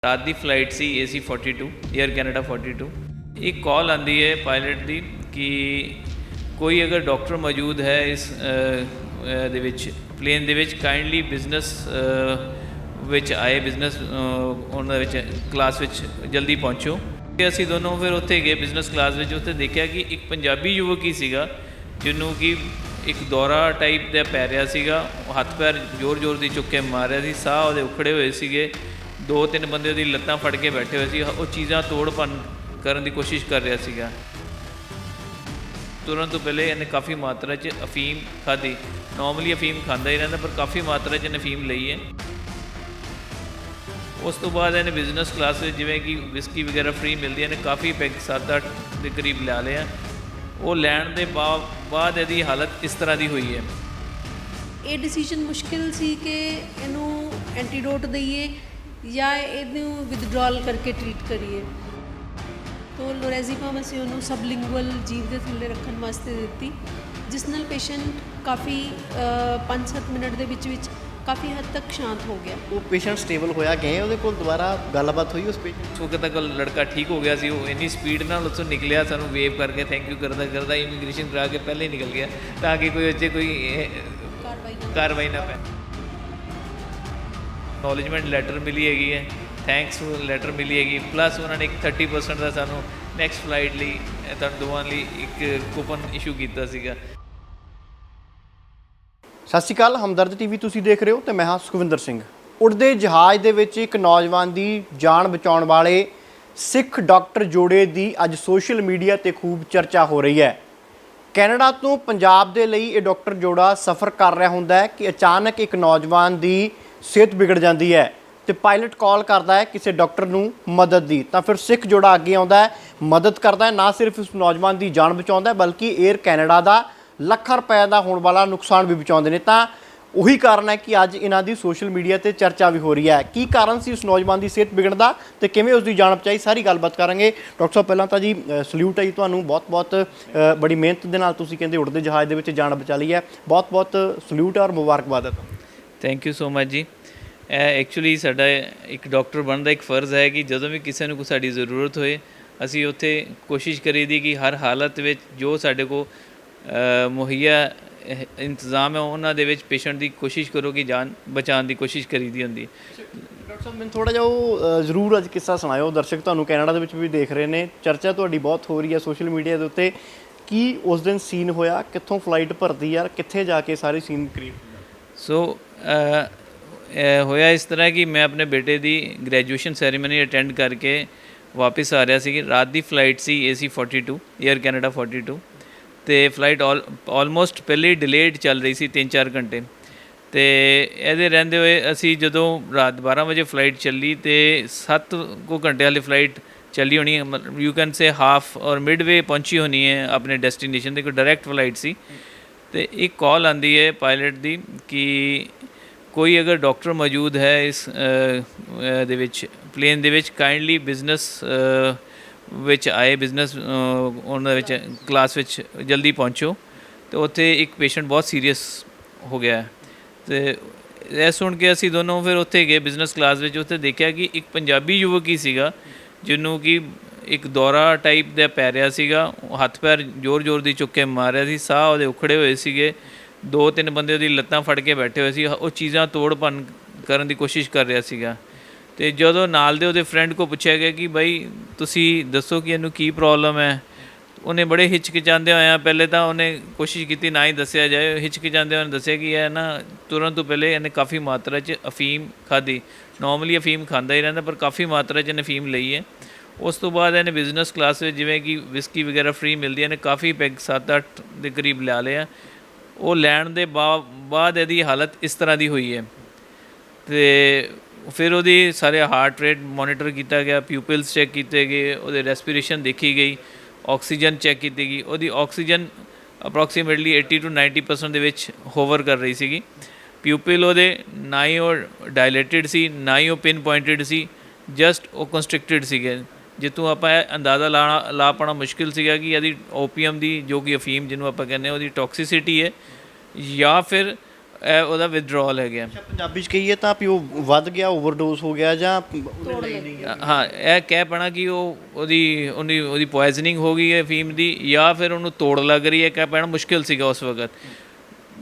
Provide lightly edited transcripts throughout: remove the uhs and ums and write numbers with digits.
रात की फ्लाइट सी AC 42 air Canada 42 एक कॉल आती है पायलट की कि कोई अगर डॉक्टर मौजूद है इस प्लेन काइंडली बिजनस आए बिजनस क्लास जल्दी पहुँचो। ਅਸੀਂ ਦੋਨੋਂ ਫਿਰ ਉੱਥੇ ਗਏ ਬਿਜ਼ਨਸ ਕਲਾਸ ਵਿੱਚ। ਉੱਥੇ ਦੇਖਿਆ ਕਿ ਇੱਕ ਪੰਜਾਬੀ ਯੁਵਕ ਹੀ ਸੀਗਾ ਜਿਹਨੂੰ ਕਿ ਇੱਕ ਦੌਰਾ ਟਾਈਪ ਦਾ ਪੈ ਰਿਹਾ ਸੀਗਾ। ਹੱਥ ਪੈਰ ਜ਼ੋਰ ਦੀ ਚੁੱਕ ਕੇ ਮਾਰ ਰਿਹਾ ਸੀ, ਸਾਹ ਉਹਦੇ ਉਖੜੇ ਹੋਏ ਸੀਗੇ। 2-3 ਬੰਦੇ ਉਹਦੀ ਲੱਤਾਂ ਫੜ ਕੇ ਬੈਠੇ ਹੋਏ ਸੀ। ਉਹ ਚੀਜ਼ਾਂ ਤੋੜ ਭੰਨ ਕਰਨ ਦੀ ਕੋਸ਼ਿਸ਼ ਕਰ ਰਿਹਾ ਸੀਗਾ। ਤੁਰਨ ਤੋਂ ਪਹਿਲੇ ਇਹਨੇ ਕਾਫੀ ਮਾਤਰਾ 'ਚ ਅਫੀਮ ਖਾਧੀ। ਨੋਰਮਲੀ ਅਫੀਮ ਖਾਂਦਾ ਹੀ ਰਹਿੰਦਾ, ਪਰ ਕਾਫੀ ਮਾਤਰਾ 'ਚ ਇਹਨੇ ਅਫੀਮ ਲਈ ਹੈ। ਉਸ ਤੋਂ ਬਾਅਦ ਇਹਨੇ ਬਿਜ਼ਨਸ ਕਲਾਸ ਵਿੱਚ ਜਿਵੇਂ ਕਿ ਵਿਸਕੀ ਵਗੈਰਾ ਫ੍ਰੀ ਮਿਲਦੀ ਹੈ, ਇਹਨੇ ਕਾਫੀ ਪੈਗ 7-8 ਦੇ ਕਰੀਬ ਲਿਆ ਲਿਆ। ਉਹ ਲੈਣ ਦੇ ਬਾਅਦ ਇਹਦੀ ਹਾਲਤ ਇਸ ਤਰ੍ਹਾਂ ਦੀ ਹੋਈ ਹੈ। ਇਹ ਡਿਸੀਜਨ ਮੁਸ਼ਕਿਲ ਸੀ ਕਿ ਇਹਨੂੰ ਐਂਟੀਡੋਟ ਦਈਏ ਜਾਂ ਇਹਨੂੰ ਵਿਦਡਰਾਲ ਕਰਕੇ ਟ੍ਰੀਟ ਕਰੀਏ। ਤੋ ਲੋਰੈਜ਼ੀਪਾਮ ਅਸੀਂ ਉਹਨੂੰ ਸਬਲਿੰਗੁਅਲ ਜੀਭ ਦੇ ਥੱਲੇ ਰੱਖਣ ਵਾਸਤੇ ਦਿੱਤੀ, ਜਿਸ ਨਾਲ ਪੇਸ਼ੈਂਟ ਕਾਫੀ 5-7 ਮਿੰਟ ਦੇ ਵਿੱਚ ਕਾਫੀ ਹੱਦ ਤੱਕ ਸ਼ਾਂਤ ਹੋ ਗਿਆ। ਉਹ ਪੇਸ਼ੈਂਟ ਸਟੇਬਲ ਹੋਇਆ, ਗਏ ਉਹਦੇ ਕੋਲ ਦੁਬਾਰਾ ਗੱਲਬਾਤ ਹੋਈ ਉਸ ਪੇਸ਼ੈਂਟ ਸੋ ਤੱਕ ਲੜਕਾ ਠੀਕ ਹੋ ਗਿਆ ਸੀ। ਉਹ ਇੰਨੀ ਸਪੀਡ ਨਾਲ ਉੱਥੋਂ ਨਿਕਲਿਆ, ਸਾਨੂੰ ਵੇਵ ਕਰਕੇ ਥੈਂਕ ਯੂ ਕਰਦਾ ਇਮੀਗ੍ਰੇਸ਼ਨ ਕਰਾ ਕੇ ਪਹਿਲੇ ਹੀ ਨਿਕਲ ਗਿਆ ਤਾਂ ਕਿ ਕੋਈ ਉੱਥੇ ਕੋਈ ਕਾਰਵਾਈ ਨਾ ਪੈ। ਨੌਲੇਜਮੈਂਟ ਲੈਟਰ ਮਿਲੀ ਹੈਗੀ ਹੈ, ਥੈਂਕਸ ਲੈਟਰ ਮਿਲੀ ਹੈਗੀ, ਪਲੱਸ ਉਹਨਾਂ ਨੇ ਇੱਕ 30% ਦਾ ਸਾਨੂੰ ਨੈਕਸਟ ਫਲਾਈਟ ਲਈ ਤੁਹਾਨੂੰ ਦੋਵਾਂ ਲਈ ਇੱਕ ਕੂਪਨ ਇਸ਼ੂ ਕੀਤਾ ਸੀਗਾ। ਸਤਿ ਸ਼੍ਰੀ ਅਕਾਲ, ਹਮਦਰਦ ਟੀਵੀ ਤੁਸੀਂ ਦੇਖ ਰਹੇ ਹੋ ਤੇ ਮੈਂ ਹਾਂ ਸੁਖਵਿੰਦਰ ਸਿੰਘ। ਉੜਦੇ ਜਹਾਜ਼ ਦੇ ਵਿੱਚ ਇੱਕ ਨੌਜਵਾਨ ਦੀ ਜਾਨ ਬਚਾਉਣ ਵਾਲੇ ਸਿੱਖ ਡਾਕਟਰ ਜੋੜੇ ਦੀ ਅੱਜ ਸੋਸ਼ਲ ਮੀਡੀਆ ਤੇ ਖੂਬ ਚਰਚਾ ਹੋ ਰਹੀ ਹੈ। ਕੈਨੇਡਾ ਤੋਂ ਪੰਜਾਬ ਦੇ ਲਈ ਇਹ ਡਾਕਟਰ ਜੋੜਾ ਸਫ਼ਰ ਕਰ ਰਿਹਾ ਹੁੰਦਾ ਹੈ ਕਿ ਅਚਾਨਕ ਇੱਕ ਨੌਜਵਾਨ ਦੀ ਸਿਹਤ ਵਿਗੜ ਜਾਂਦੀ ਹੈ ਤੇ ਪਾਇਲਟ ਕਾਲ ਕਰਦਾ ਹੈ ਕਿਸੇ ਡਾਕਟਰ ਨੂੰ ਮਦਦ ਦੀ, ਤਾਂ ਫਿਰ ਸਿੱਖ ਜੋੜਾ ਅੱਗੇ ਆਉਂਦਾ ਹੈ, ਮਦਦ ਕਰਦਾ ਹੈ। ਨਾ ਸਿਰਫ ਉਸ ਨੌਜਵਾਨ ਦੀ ਜਾਨ ਬਚਾਉਂਦਾ ਬਲਕਿ 에ਅਰ ਕੈਨੇਡਾ ਦਾ ਲੱਖਾਂ ਰੁਪਏ ਦਾ ਹੋਣ ਵਾਲਾ ਨੁਕਸਾਨ ਵੀ ਬਚਾਉਂਦੇ ਨੇ। ਤਾਂ ਉਹੀ ਕਾਰਨ ਹੈ ਕਿ ਅੱਜ ਇਹਨਾਂ ਦੀ ਸੋਸ਼ਲ ਮੀਡੀਆ ਤੇ ਚਰਚਾ ਵੀ ਹੋ ਰਹੀ ਹੈ। ਕੀ ਕਾਰਨ ਸੀ ਉਸ ਨੌਜਵਾਨ ਦੀ ਸਿਹਤ ਵਿਗੜਨ ਦਾ ਤੇ ਕਿਵੇਂ ਉਸ ਦੀ ਜਾਨ ਬਚਾਈ, ਸਾਰੀ ਗੱਲਬਾਤ ਕਰਾਂਗੇ। ਡਾਕਟਰ ਸਾਹਿਬ ਪਹਿਲਾਂ ਤਾਂ ਜੀ ਸਲੂਟ ਹੈ ਜੀ ਤੁਹਾਨੂੰ, ਬਹੁਤ ਬੜੀ ਮਿਹਨਤ ਦੇ ਨਾਲ ਤੁਸੀਂ ਕਹਿੰਦੇ ਉੜਦੇ ਜਹਾਜ਼ ਦੇ ਵਿੱਚ ਜਾਨ ਬਚਾ ਲਈ ਹੈ। ਬਹੁਤ ਸਲੂਟ ਔਰ ਮੁਬਾਰਕਬਾਦ ਹੈ ਤੁਹਾਨੂੰ। ਥੈਂਕ ਯੂ ਸੋ ਮਚ ਜੀ। ਐਕਚੁਅਲੀ ਸਾਡਾ ਇੱਕ ਡਾਕਟਰ ਬਣਨ ਦਾ ਇੱਕ ਫਰਜ਼ ਹੈ ਕਿ ਜਦੋਂ ਵੀ ਕਿਸੇ ਨੂੰ ਕੋਈ ਸਾਡੀ ਜ਼ਰੂਰਤ ਹੋਏ ਅਸੀਂ ਉੱਥੇ ਕੋਸ਼ਿਸ਼ ਕਰੀਦੀ ਕਿ ਹਰ ਹਾਲਤ ਵਿੱਚ ਜੋ ਸਾਡੇ ਕੋਲ ਮੁਹੱਈਆ ਇੰਤਜ਼ਾਮ ਹੈ ਉਹਨਾਂ ਦੇ ਵਿੱਚ ਪੇਸ਼ੈਂਟ ਦੀ ਕੋਸ਼ਿਸ਼ ਕਰੋ ਕਿ ਜਾਨ ਬਚਾਉਣ ਦੀ ਕੋਸ਼ਿਸ਼ ਕਰੀਦੀ ਹੁੰਦੀ। ਡਾਕਟਰ ਸਾਹਿਬ ਮੈਨੂੰ ਥੋੜ੍ਹਾ ਜਿਹਾ ਉਹ ਜ਼ਰੂਰ ਅੱਜ ਕਿੱਸਾ ਸੁਣਾਇਓ, ਦਰਸ਼ਕ ਤੁਹਾਨੂੰ ਕੈਨੇਡਾ ਦੇ ਵਿੱਚ ਵੀ ਦੇਖ ਰਹੇ ਨੇ, ਚਰਚਾ ਤੁਹਾਡੀ ਬਹੁਤ ਹੋ ਰਹੀ ਹੈ ਸੋਸ਼ਲ ਮੀਡੀਆ ਦੇ ਉੱਤੇ। ਕੀ ਉਸ ਦਿਨ ਸੀਨ ਹੋਇਆ, ਕਿੱਥੋਂ ਫਲਾਈਟ ਭਰਦੀ ਯਾਰ, ਕਿੱਥੇ ਜਾ ਕੇ ਸਾਰੀ ਸੀਨ ਕਰੀਬ? ਸੋ ਹੋਇਆ ਇਸ ਤਰ੍ਹਾਂ ਕਿ ਮੈਂ ਆਪਣੇ ਬੇਟੇ ਦੀ ਗ੍ਰੈਜੂਏਸ਼ਨ ਸੈਰੀਮਨੀ ਅਟੈਂਡ ਕਰਕੇ ਵਾਪਸ ਆ ਰਿਹਾ ਸੀ। ਰਾਤ ਦੀ ਫਲਾਈਟ ਸੀ AC 42 에ਅਰ ਕੈਨੇਡਾ 42 ਅਤੇ ਫਲਾਈਟ ਆਲਮੋਸਟ ਪਹਿਲੇ ਹੀ ਡਿਲੇਡ ਚੱਲ ਰਹੀ ਸੀ 3-4 ਘੰਟੇ। ਅਤੇ ਇਹਦੇ ਰਹਿੰਦੇ ਹੋਏ ਅਸੀਂ ਜਦੋਂ ਰਾਤ 12 ਵਜੇ ਫਲਾਈਟ ਚੱਲੀ ਅਤੇ 7 ਕੁ ਘੰਟੇ ਵਾਲੀ ਫਲਾਈਟ ਚੱਲੀ ਹੋਣੀ ਹੈ, ਮਤਲਬ ਯੂ ਕੈਨ ਸੇ ਹਾਫ ਔਰ ਮਿਡਵੇ ਪਹੁੰਚੀ ਹੋਣੀ ਹੈ ਆਪਣੇ ਡੈਸਟੀਨੇਸ਼ਨ 'ਤੇ। ਕੋਈ ਡਾਇਰੈਕਟ ਫਲਾਈਟ ਸੀ ਅਤੇ ਇੱਕ ਕਾਲ ਆਉਂਦੀ ਹੈ ਪਾਇਲਟ ਦੀ ਕਿ ਕੋਈ ਅਗਰ ਡਾਕਟਰ ਮੌਜੂਦ ਹੈ ਇਸ ਪਲੇਨ ਕਾਈਂਡਲੀ ਬਿਜ਼ਨਸ ਆਏ ਬਿਜ਼ਨਸ ਕਲਾਸ ਜਲਦੀ ਪਹੁੰਚੋ। ਅਤੇ ਉੱਥੇ ਇੱਕ ਪੇਸ਼ੈਂਟ ਬਹੁਤ ਸੀਰੀਅਸ ਹੋ ਗਿਆ ਅਤੇ ਇਹ ਸੁਣ ਕੇ ਅਸੀਂ ਦੋਨੋਂ ਫਿਰ ਉੱਥੇ ਗਏ ਬਿਜ਼ਨਸ ਕਲਾਸ ਵਿੱਚ। ਉੱਥੇ ਦੇਖਿਆ ਕਿ ਇੱਕ ਪੰਜਾਬੀ ਯੁਵਕ ਹੀ ਸੀਗਾ ਜਿਹਨੂੰ ਕਿ ਇੱਕ ਦੌਰਾ ਟਾਈਪ ਦਾ ਪੈ ਰਿਹਾ ਸੀਗਾ। ਹੱਥ ਪੈਰ ਜ਼ੋਰ ਦੀ ਚੁੱਕ ਕੇ ਮਾਰ ਰਿਹਾ ਸੀ, ਸਾਹ ਉਹਦੇ ਉਖੜੇ ਹੋਏ ਸੀਗੇ। 2-3 ਬੰਦੇ ਉਹਦੀ ਲੱਤਾਂ ਫੜ ਕੇ ਬੈਠੇ ਹੋਏ ਸੀ। ਉਹ ਚੀਜ਼ਾਂ ਤੋੜ ਭੰਨ ਕਰਨ ਦੀ ਕੋਸ਼ਿਸ਼ ਕਰ ਰਿਹਾ ਸੀਗਾ। ਅਤੇ ਜਦੋਂ ਨਾਲ ਦੇ ਉਹਦੇ ਫਰੈਂਡ ਕੋਲ ਪੁੱਛਿਆ ਗਿਆ ਕਿ ਬਾਈ ਤੁਸੀਂ ਦੱਸੋ ਕਿ ਇਹਨੂੰ ਕੀ ਪ੍ਰੋਬਲਮ ਹੈ, ਉਹਨੇ ਬੜੇ ਹਿਚਕਿਚਾਉਂਦੇ ਹੋਇਆ ਪਹਿਲੇ ਤਾਂ ਉਹਨੇ ਕੋਸ਼ਿਸ਼ ਕੀਤੀ ਨਾ ਹੀ ਦੱਸਿਆ ਜਾਏ। ਹਿਚਕਿਚਾਉਂਦੇ ਉਹਨੇ ਦੱਸਿਆ ਕਿ ਇਹ ਨਾ ਤੁਰਨ ਤੋਂ ਪਹਿਲੇ ਇਹਨੇ ਕਾਫੀ ਮਾਤਰਾ 'ਚ ਅਫੀਮ ਖਾਧੀ। ਨੋਰਮਲੀ ਅਫੀਮ ਖਾਂਦਾ ਹੀ ਰਹਿੰਦਾ, ਪਰ ਕਾਫੀ ਮਾਤਰਾ 'ਚ ਇਹਨੇ ਅਫੀਮ ਲਈ ਹੈ। ਉਸ ਤੋਂ ਬਾਅਦ ਇਹਨੇ ਬਿਜ਼ਨਸ ਕਲਾਸ ਵਿੱਚ ਜਿਵੇਂ ਕਿ ਵਿਸਕੀ ਵਗੈਰਾ ਫ੍ਰੀ ਮਿਲਦੀ ਹੈ, ਇਹਨੇ ਕਾਫੀ ਪੈਗ 7-8 ਦੇ ਕਰੀਬ ਲਿਆ ਲਿਆ। ਉਹ ਲੈਣ ਦੇ ਬਾਅਦ ਇਹਦੀ ਹਾਲਤ ਇਸ ਤਰ੍ਹਾਂ ਦੀ ਹੋਈ ਹੈ। ਅਤੇ ਫਿਰ ਉਹਦੀ ਸਾਰੇ ਹਾਰਟ ਰੇਟ ਮੋਨੀਟਰ ਕੀਤਾ ਗਿਆ, ਪਿਊਪਿਲਸ ਚੈੱਕ ਕੀਤੇ ਗਏ, ਉਹਦੇ ਰੈਸਪੀਰੇਸ਼ਨ ਦੇਖੀ ਗਈ, ਆਕਸੀਜਨ ਚੈੱਕ ਕੀਤੀ ਗਈ। ਉਹਦੀ ਆਕਸੀਜਨ ਅਪਰੋਕਸੀਮੇਟਲੀ 80 to 90% ਦੇ ਵਿੱਚ ਹੋਵਰ ਕਰ ਰਹੀ ਸੀਗੀ। ਪਿਊਪਿਲ ਉਹਦੇ ਨਾ ਹੀ ਉਹ ਡਾਇਲੇਟਿਡ ਸੀ, ਨਾ ਹੀ ਉਹ ਪਿਨ ਪੁਆਇੰਟਡ ਸੀ, ਜਸਟ ਉਹ ਕੰਸਟ੍ਰਿਕਟਿਡ ਸੀਗੇ। ਜਿੱਥੋਂ ਆਪਾਂ ਇਹ ਅੰਦਾਜ਼ਾ ਲਾ ਪਾਉਣਾ ਮੁਸ਼ਕਿਲ ਸੀਗਾ ਕਿ ਇਹਦੀ ਓਪੀਐਮ ਦੀ ਜੋ ਕਿ ਅਫੀਮ ਜਿਹਨੂੰ ਆਪਾਂ ਕਹਿੰਦੇ ਉਹਦੀ ਟੌਕਸੀਸਿਟੀ ਹੈ ਜਾਂ ਫਿਰ ਇਹ ਉਹਦਾ ਵਿਦਡਰਾਅਲ ਹੈਗਾ। ਅੱਛਾ, ਪੰਜਾਬੀ 'ਚ ਕਹੀਏ ਤਾਂ ਵੀ ਉਹ ਵੱਧ ਗਿਆ, ਓਵਰਡੋਜ਼ ਹੋ ਗਿਆ ਜਾਂ ਹਾਂ, ਇਹ ਕਹਿ ਪੈਣਾ ਕਿ ਉਹਦੀ ਪੋਇਜ਼ਨਿੰਗ ਹੋ ਗਈ ਹੈ ਫੀਮ ਦੀ, ਜਾਂ ਫਿਰ ਉਹਨੂੰ ਤੋੜ ਲੱਗ ਰਹੀ ਹੈ, ਕਹਿ ਪੈਣਾ ਮੁਸ਼ਕਿਲ ਸੀਗਾ ਉਸ ਵਕਤ।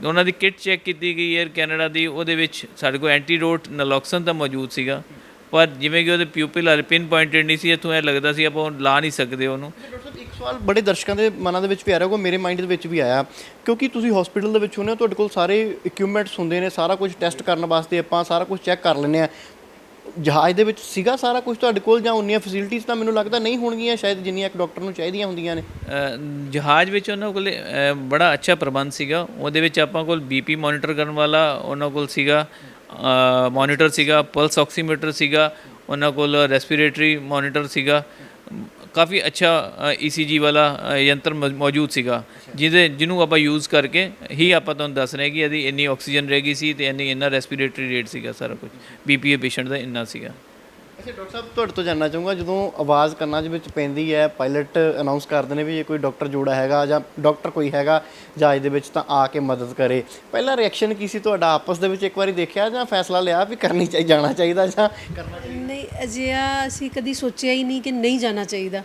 ਉਹਨਾਂ ਦੀ ਕਿੱਟ ਚੈੱਕ ਕੀਤੀ ਗਈ ਏਅਰ ਕੈਨੇਡਾ ਦੀ, ਉਹਦੇ ਵਿੱਚ ਸਾਡੇ ਕੋਲ ਐਂਟੀਡੋਟ ਨਲੋਕਸਨ ਤਾਂ ਮੌਜੂਦ ਸੀਗਾ, ਪਰ ਜਿਵੇਂ ਕਿ ਉਹਦੇ ਪਿਊਪਿਲ ਵਾਲੇ ਪਿਨ ਪੁਆਇੰਟਡ ਨਹੀਂ ਸੀ, ਇੱਥੋਂ ਇਹ ਲੱਗਦਾ ਸੀ ਆਪਾਂ ਲਾ ਨਹੀਂ ਸਕਦੇ ਉਹਨੂੰ। ਡਾਕਟਰ ਸਾਹਿਬ, ਇੱਕ ਸਵਾਲ ਬੜੇ ਦਰਸ਼ਕਾਂ ਦੇ ਮਨਾਂ ਦੇ ਵਿੱਚ ਵੀ ਆ ਰਿਹਾ ਹੋਊਗਾ, ਮੇਰੇ ਮਾਈਂਡ ਦੇ ਵਿੱਚ ਵੀ ਆਇਆ, ਕਿਉਂਕਿ ਤੁਸੀਂ ਹਸਪੀਟਲ ਦੇ ਵਿੱਚ ਹੁੰਦੇ ਹੋ, ਤੁਹਾਡੇ ਕੋਲ ਸਾਰੇ ਇਕਵਿਪਮੈਂਟਸ ਹੁੰਦੇ ਨੇ, ਸਾਰਾ ਕੁਝ ਟੈਸਟ ਕਰਨ ਵਾਸਤੇ ਆਪਾਂ ਸਾਰਾ ਕੁਝ ਚੈੱਕ ਕਰ ਲੈਂਦੇ ਆ। ਜਹਾਜ਼ ਦੇ ਵਿੱਚ ਸੀਗਾ ਸਾਰਾ ਕੁਝ ਤੁਹਾਡੇ ਕੋਲ, ਜਾਂ ਉਨੀਆਂ ਫੈਸਿਲਿਟੀਜ਼ ਤਾਂ ਮੈਨੂੰ ਲੱਗਦਾ ਨਹੀਂ ਹੋਣਗੀਆਂ ਸ਼ਾਇਦ ਜਿੰਨੀਆਂ ਇੱਕ ਡਾਕਟਰ ਨੂੰ ਚਾਹੀਦੀਆਂ ਹੁੰਦੀਆਂ ਨੇ? ਜਹਾਜ਼ ਵਿੱਚ ਉਹਨਾਂ ਕੋਲ ਬੜਾ ਅੱਛਾ ਪ੍ਰਬੰਧ ਸੀਗਾ। ਉਹਦੇ ਵਿੱਚ ਆਪਾਂ ਕੋਲ ਬੀਪੀ ਮੋਨੀਟਰ ਕਰਨ ਵਾਲਾ ਉਹਨਾਂ ਕੋਲ ਸੀਗਾ, ਮੋਨੀਟਰ ਸੀਗਾ, ਪਲਸ ਆਕਸੀਮੀਟਰ ਸੀਗਾ, ਉਹਨਾਂ ਕੋਲ ਰੈਸਪੀਰੇਟਰੀ ਮੋਨੀਟਰ ਸੀਗਾ, ਕਾਫੀ ਅੱਛਾ ECG ਵਾਲਾ ਯੰਤਰ ਮੌਜੂਦ ਸੀਗਾ, ਜਿਹਨੂੰ ਆਪਾਂ ਯੂਜ਼ ਕਰਕੇ ਹੀ ਆਪਾਂ ਤੁਹਾਨੂੰ ਦੱਸ ਰਹੇ ਕਿ ਇਹਦੀ ਇੰਨੀ ਆਕਸੀਜਨ ਰਹਿ ਗਈ ਸੀ ਅਤੇ ਇੰਨਾ ਰੈਸਪੀਰੇਟਰੀ ਰੇਟ ਸੀਗਾ, ਸਾਰਾ ਕੁਝ BPA ਪੇਸ਼ੈਂਟ ਦਾ ਇੰਨਾ ਸੀਗਾ। ਅੱਛਾ ਡਾਕਟਰ ਸਾਹਿਬ, ਤੁਹਾਡੇ ਤੋਂ ਜਾਣਨਾ ਚਾਹੂੰਗਾ, ਜਦੋਂ ਆਵਾਜ਼ ਕੰਨਾਂ ਦੇ ਵਿੱਚ ਪੈਂਦੀ ਹੈ, ਪਾਇਲਟ ਅਨਾਉਂਸ ਕਰਦੇ ਨੇ ਵੀ ਜੇ ਕੋਈ ਡਾਕਟਰ ਜੋੜਾ ਹੈਗਾ ਜਾਂ ਡਾਕਟਰ ਕੋਈ ਹੈਗਾ ਜਹਾਜ਼ ਦੇ ਵਿੱਚ ਤਾਂ ਆ ਕੇ ਮਦਦ ਕਰੇ, ਪਹਿਲਾ ਰਿਐਕਸ਼ਨ ਕੀ ਸੀ ਤੁਹਾਡਾ? ਆਪਸ ਦੇ ਵਿੱਚ ਇੱਕ ਵਾਰੀ ਦੇਖਿਆ ਜਾਂ ਫੈਸਲਾ ਲਿਆ ਵੀ ਜਾਣਾ ਚਾਹੀਦਾ ਜਾਂ ਕਰਨਾ ਚਾਹੀਦਾ? ਨਹੀਂ, ਅਜਿਹਾ ਅਸੀਂ ਕਦੀ ਸੋਚਿਆ ਹੀ ਨਹੀਂ ਕਿ ਨਹੀਂ ਜਾਣਾ ਚਾਹੀਦਾ,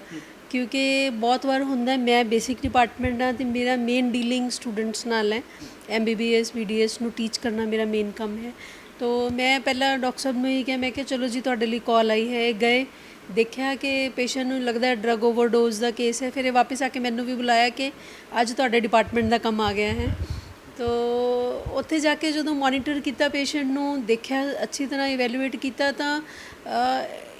ਕਿਉਂਕਿ ਬਹੁਤ ਵਾਰ ਹੁੰਦਾ, ਮੈਂ ਬੇਸਿਕ ਡਿਪਾਰਟਮੈਂਟ ਹਾਂ ਅਤੇ ਮੇਰਾ ਮੇਨ ਡੀਲਿੰਗ ਸਟੂਡੈਂਟਸ ਨਾਲ ਹੈ। MBBS BDS ਨੂੰ ਟੀਚ ਕਰਨਾ ਮੇਰਾ ਮੇਨ ਕੰਮ ਹੈ। ਤੋ ਮੈਂ ਪਹਿਲਾਂ ਡਾਕਟਰ ਸਾਹਿਬ ਨੂੰ ਹੀ ਕਿਹਾ, ਮੈਂ ਕਿਹਾ ਚਲੋ ਜੀ ਤੁਹਾਡੇ ਲਈ ਕਾਲ ਆਈ ਹੈ, ਗਏ ਦੇਖਿਆ ਕਿ ਪੇਸ਼ੈਂਟ ਨੂੰ ਲੱਗਦਾ ਡਰੱਗ ਓਵਰਡੋਜ਼ ਦਾ ਕੇਸ ਹੈ। ਫਿਰ ਇਹ ਵਾਪਸ ਆ ਕੇ ਮੈਨੂੰ ਵੀ ਬੁਲਾਇਆ ਕਿ ਅੱਜ ਤੁਹਾਡੇ ਡਿਪਾਰਟਮੈਂਟ ਦਾ ਕੰਮ ਆ ਗਿਆ ਹੈ। ਤੋ ਉੱਥੇ ਜਾ ਕੇ ਜਦੋਂ ਮੋਨੀਟਰ ਕੀਤਾ ਪੇਸ਼ੈਂਟ ਨੂੰ, ਦੇਖਿਆ ਅੱਛੀ ਤਰ੍ਹਾਂ ਇਵੈਲੂਏਟ ਕੀਤਾ, ਤਾਂ